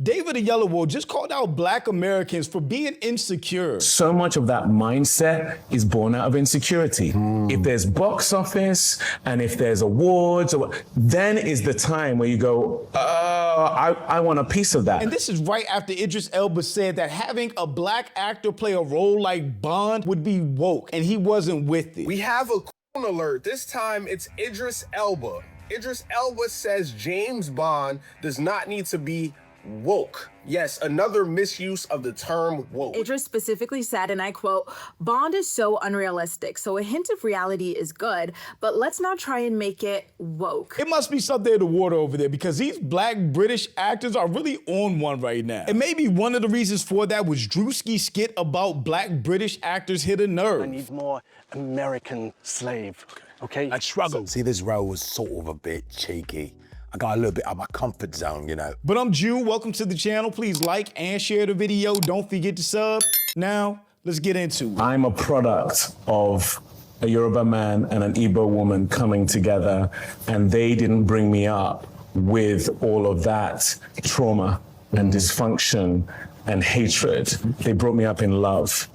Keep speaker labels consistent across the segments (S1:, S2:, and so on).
S1: David Oyelowo just called out Black Americans for being insecure.
S2: So much of that mindset is born out of insecurity. If there's box office and if there's awards, then is the time where you go, I want a piece of that.
S1: And this is right after Idris Elba said that having a Black actor play a role like Bond would be woke, and he wasn't with it.
S3: We have a alert. This time it's Idris Elba. Idris Elba says James Bond does not need to be woke. Yes, another misuse of the term woke.
S4: Idris specifically said, and I quote, "Bond is so unrealistic, so a hint of reality is good, but let's not try and make it woke."
S1: It must be something in the water over there because these Black British actors are really on one right now. And maybe one of the reasons for that was druski's skit about Black British actors hit a nerve.
S5: I need more American slave, okay?
S6: I struggle. See, this role was sort of a bit cheeky. I got a little bit out of my comfort zone, you know.
S1: But I'm Jew, welcome to the channel. Please like and share the video. Don't forget to sub. Now, let's get into it.
S2: I'm a product of a Yoruba man and an Igbo woman coming together, and they didn't bring me up with all of that trauma and dysfunction and hatred. They brought me up in love.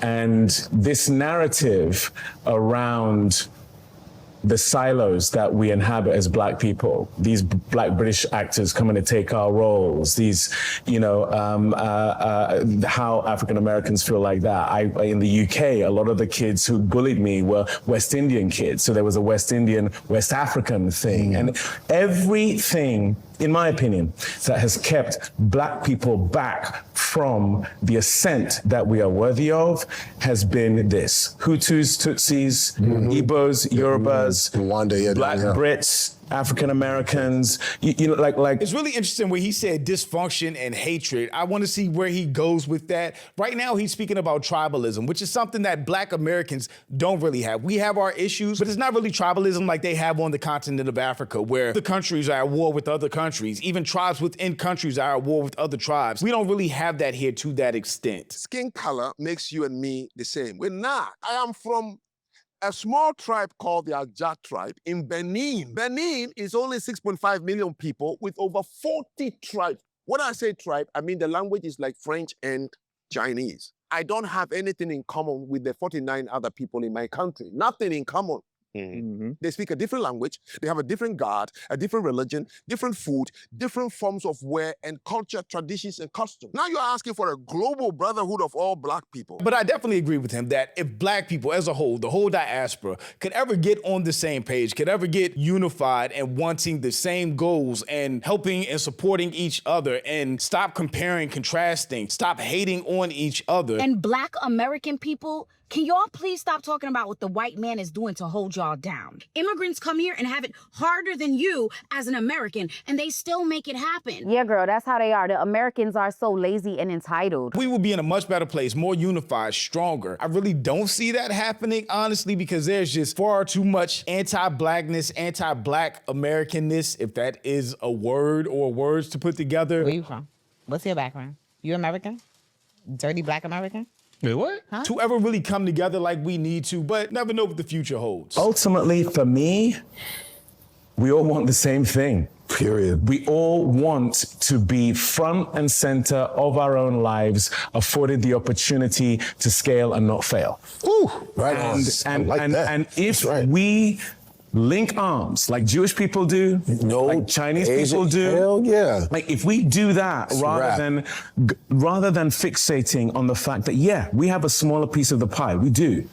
S2: And this narrative around the silos that we inhabit as Black people, these Black British actors coming to take our roles, these, you know, how African Americans feel like that. In the UK, a lot of the kids who bullied me were West Indian kids. So there was a West Indian, West African thing. And everything, in my opinion, that has kept Black people back from the ascent that we are worthy of has been this: Hutus, Tutsis, Igbos, Yorubas,
S6: Rwanda,
S2: Black Brits, African Americans, you know, like.
S1: It's really interesting where he said dysfunction and hatred. I want to see where he goes with that. Right now, he's speaking about tribalism, which is something that Black Americans don't really have. We have our issues, but it's not really tribalism like they have on the continent of Africa, where the countries are at war with other countries. Even tribes within countries are at war with other tribes. We don't really have that here to that extent.
S7: Skin color makes you and me the same. We're not. I am from a small tribe called the Ajah tribe in Benin. Benin is only 6.5 million people with over 40 tribes. When I say tribe, I mean the language is like French and Chinese. I don't have anything in common with the 49 other people in my country. Nothing in common. They speak a different language, they have a different God, a different religion, different food, different forms of wear and culture, traditions and customs. Now you're asking for a global brotherhood of all Black people.
S1: But I definitely agree with him that if Black people as a whole, the whole diaspora, could ever get on the same page, could ever get unified and wanting the same goals and helping and supporting each other and stop comparing, contrasting, stop hating on each other.
S8: And Black American people, can y'all please stop talking about what the white man is doing to hold y'all down? Immigrants come here and have it harder than you as an American, and they still make it happen.
S9: Yeah, girl, that's how they are. The Americans are so lazy and entitled.
S1: We will be in a much better place, more unified, stronger. I really don't see that happening, honestly, because there's just far too much anti-Blackness, anti-Black Americanness, if that is a word or words to put together.
S10: Where you from? What's your background? You American? Dirty Black American?
S1: Wait, what?
S10: Huh?
S1: To ever really come together like we need to, but never know what the future holds.
S2: Ultimately, for me, we all want the same thing.
S6: Period.
S2: We all want to be front and center of our own lives, afforded the opportunity to scale and not fail.
S6: Ooh, right.
S2: And if we link arms like Jewish people do, like Chinese people do.
S6: Hell yeah.
S2: Like if we do that rather than fixating on the fact that, yeah, we have a smaller piece of the pie, we do.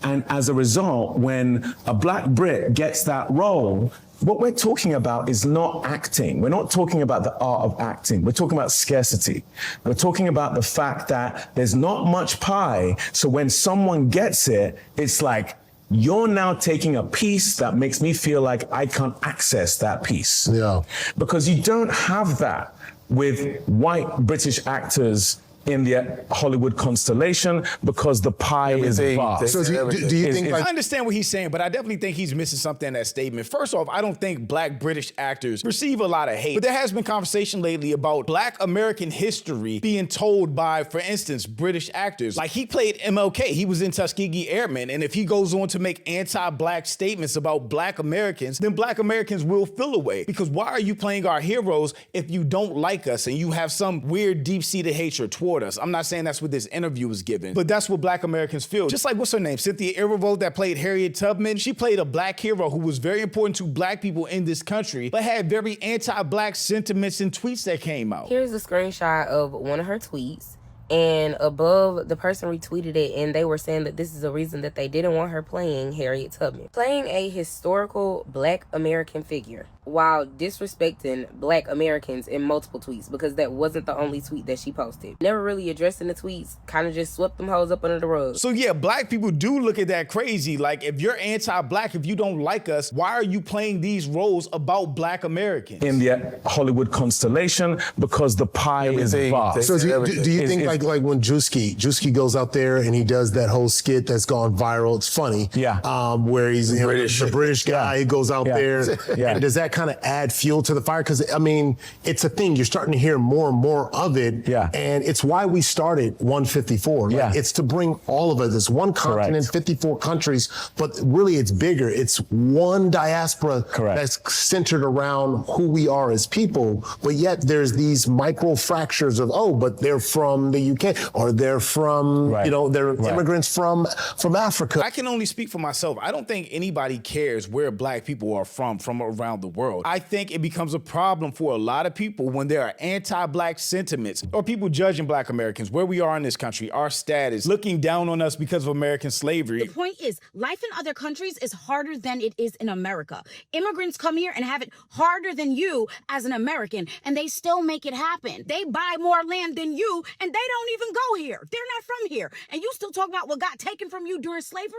S2: And as a result, when a Black Brit gets that role, what we're talking about is not acting. We're not talking about the art of acting. We're talking about scarcity. We're talking about the fact that there's not much pie. So when someone gets it, it's like, you're now taking a piece that makes me feel like I can't access that piece.
S6: Yeah.
S2: Because you don't have that with white British actors in the Hollywood constellation because the pie is vast.
S1: So do you think I understand what he's saying, but I definitely think he's missing something in that statement. First off, I don't think black British actors receive a lot of hate, but there has been conversation lately about black American history being told by, for instance, British actors. Like he played MLK, he was in Tuskegee Airmen, and if he goes on to make anti-black statements about black Americans, then black Americans will feel away. Because why are you playing our heroes if you don't like us and you have some weird deep-seated hatred toward us? I'm not saying that's what this interview was given, but that's what black Americans feel. Just like, what's her name? Cynthia Erivo that played Harriet Tubman. She played a black hero who was very important to black people in this country, but had very anti-black sentiments and tweets that came out.
S11: Here's a screenshot of one of her tweets. And above, the person retweeted it, and they were saying that this is a reason that they didn't want her playing Harriet Tubman. Playing a historical black American figure while disrespecting black Americans in multiple tweets, because that wasn't the only tweet that she posted. Never really addressing the tweets, kind of just swept them hoes up under the rug.
S1: So yeah, black people do look at that crazy. Like, if you're anti-black, if you don't like us, why are you playing these roles about black Americans?
S2: In the Hollywood constellation because the pie is vast.
S12: So do you think like when druski goes out there and he does that whole skit that's gone viral, it's funny.
S2: Yeah.
S12: Where he's the British guy, he goes out there. And does that kind of add fuel to the fire? Because I mean, it's a thing. You're starting to hear more and more of it.
S2: Yeah.
S12: And it's why we started 154. Like, it's to bring all of us. It's one continent, 54 countries, but really it's bigger. It's one diaspora that's centered around who we are as people. But yet there's these micro fractures of, oh, but they're from the UK, or they're from, you know, they're immigrants from Africa.
S1: I can only speak for myself. I don't think anybody cares where black people are from around the world. I think it becomes a problem for a lot of people when there are anti-black sentiments or people judging black Americans, where we are in this country, our status, looking down on us because of American slavery.
S8: The point is, life in other countries is harder than it is in America. Immigrants come here and have it harder than you as an American, and they still make it happen. They buy more land than you, and they don't even go here. They're not from here. And you still talk about what got taken from you during slavery?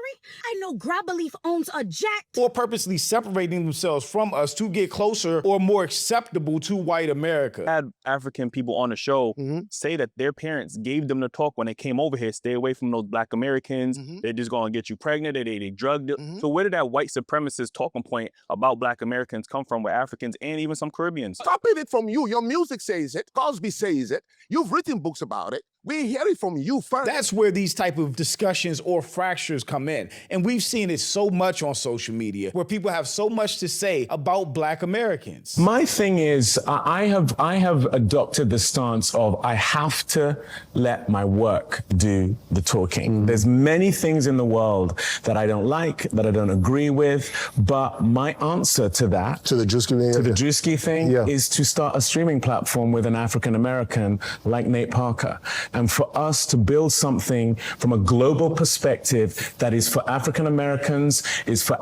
S8: I know Grabaleaf owns a jet.
S1: Or purposely separating themselves from us to get closer or more acceptable to white America.
S13: I had African people on the show say that their parents gave them the talk when they came over here, stay away from those black Americans. They're just gonna get you pregnant, they drugged it. So where did that white supremacist talking point about black Americans come from with Africans and even some Caribbeans?
S7: Copied it from you. Your music says it. Cosby says it. You've written books about it. We hear it from you first.
S1: That's where these type of discussions or fractures come in. And we've seen it so much on social media where people have so much to say about black Americans.
S2: My thing is, I have adopted the stance of I have to let my work do the talking. There's many things in the world that I don't like, that I don't agree with, but my answer to that,
S12: to the druski
S2: thing, is to start a streaming platform with an African American like Nate Parker. And for us to build something from a global perspective that is for African Americans, is for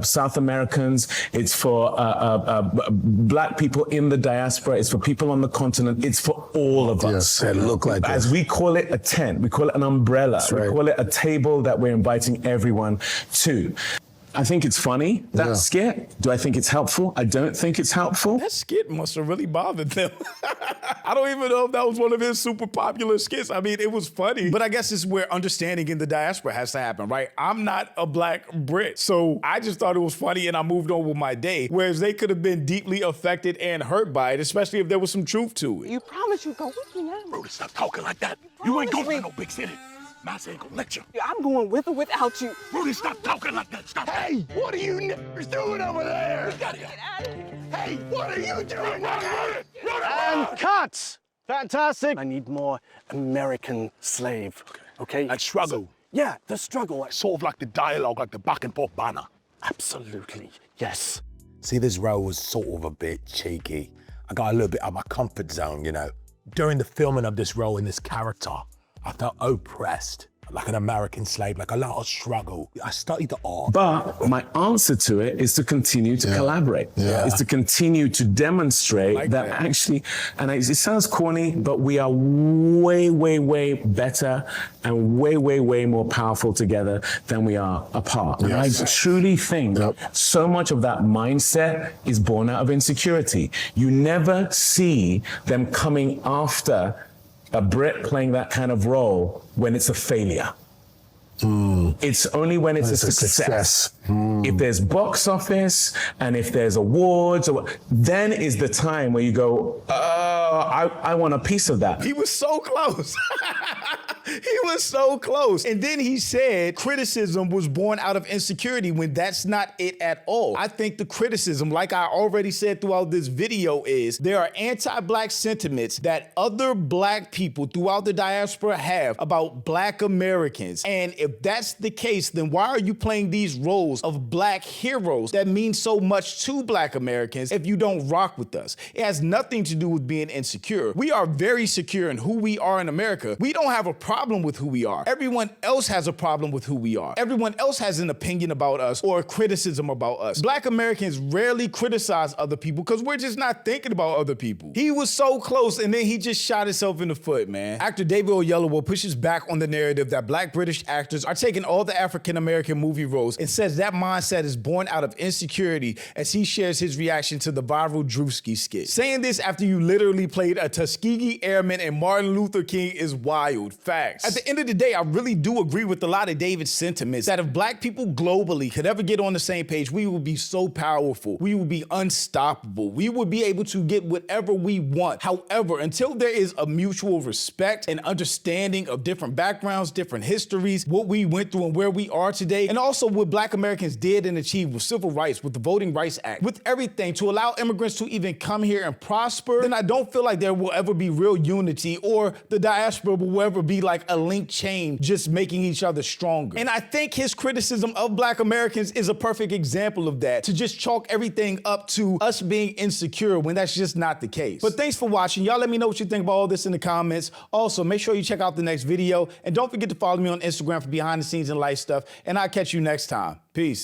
S2: South Americans, it's for black people in the diaspora, it's for people on the continent, it's for all of us.
S12: Yes, look like that.
S2: As we call it a tent, we call it an umbrella, we call it a table that we're inviting everyone to. I think it's funny, that skit. Do I think it's helpful? I don't think it's helpful.
S1: That skit must have really bothered them. I don't even know if that was one of his super popular skits. I mean, it was funny, but I guess it's where understanding in the diaspora has to happen, right? I'm not a black Brit, so I just thought it was funny and I moved on with my day, whereas they could have been deeply affected and hurt by it, especially if there was some truth to it.
S6: You promise you go with me now? Bro, stop talking like that. You ain't going to no big city. Mass ain't gonna let you.
S14: I'm going with or without you.
S6: Rudy, stop talking like that. Stop. Hey, what are you niggers doing over there? Get out of here. Hey, what are you doing?
S5: And cut! Fantastic. I need more American slave, okay?
S6: Like struggle.
S5: Yeah, the struggle.
S6: Sort of like the dialogue, like the back and forth banner.
S5: Absolutely, yes.
S6: See, this role was sort of a bit cheeky. I got a little bit out of my comfort zone, you know. During the filming of this role and this character, I felt oppressed, like an American slave, like a lot of struggle. I studied the art.
S2: But my answer to it is to continue to collaborate. Is to continue to demonstrate that actually, and it sounds corny, but we are way, way, way better and way, way, way more powerful together than we are apart. And I truly think so much of that mindset is born out of insecurity. You never see them coming after a Brit playing that kind of role when it's a failure. It's only when it's a success. If there's box office and if there's awards, then is the time where you go, I want a piece of that.
S1: He was so close. He was so close. And then he said criticism was born out of insecurity when that's not it at all. I think the criticism, like I already said throughout this video, is there are anti-black sentiments that other black people throughout the diaspora have about black Americans. And if that's the case, then why are you playing these roles of black heroes that mean so much to black Americans if you don't rock with us? It has nothing to do with being insecure. We are very secure in who we are in America. We don't have a problem with who we are. Everyone else has a problem with who we are. Everyone else has an opinion about us or a criticism about us. Black Americans rarely criticize other people because we're just not thinking about other people. He was so close and then he just shot himself in the foot, man. Actor David Oyelowo pushes back on the narrative that black British actors are taking all the African-American movie roles and says that mindset is born out of insecurity as he shares his reaction to the viral druski skit. Saying this after you literally played a Tuskegee Airman and Martin Luther King is wild. Facts. At the end of the day, I really do agree with a lot of David's sentiments that if black people globally could ever get on the same page, we would be so powerful. We would be unstoppable. We would be able to get whatever we want. However, until there is a mutual respect and understanding of different backgrounds, different histories, what we went through and where we are today, and also what black Americans did and achieved with civil rights, with the Voting Rights Act, with everything to allow immigrants to even come here and prosper, then I don't feel like there will ever be real unity or the diaspora will ever be like a link chain just making each other stronger. And I think his criticism of black Americans is a perfect example of that, to just chalk everything up to us being insecure when that's just not the case. But thanks for watching. Y'all let me know what you think about all this in the comments. Also, make sure you check out the next video and don't forget to follow me on Instagram for behind the scenes and life stuff. And I'll catch you next time. Peace.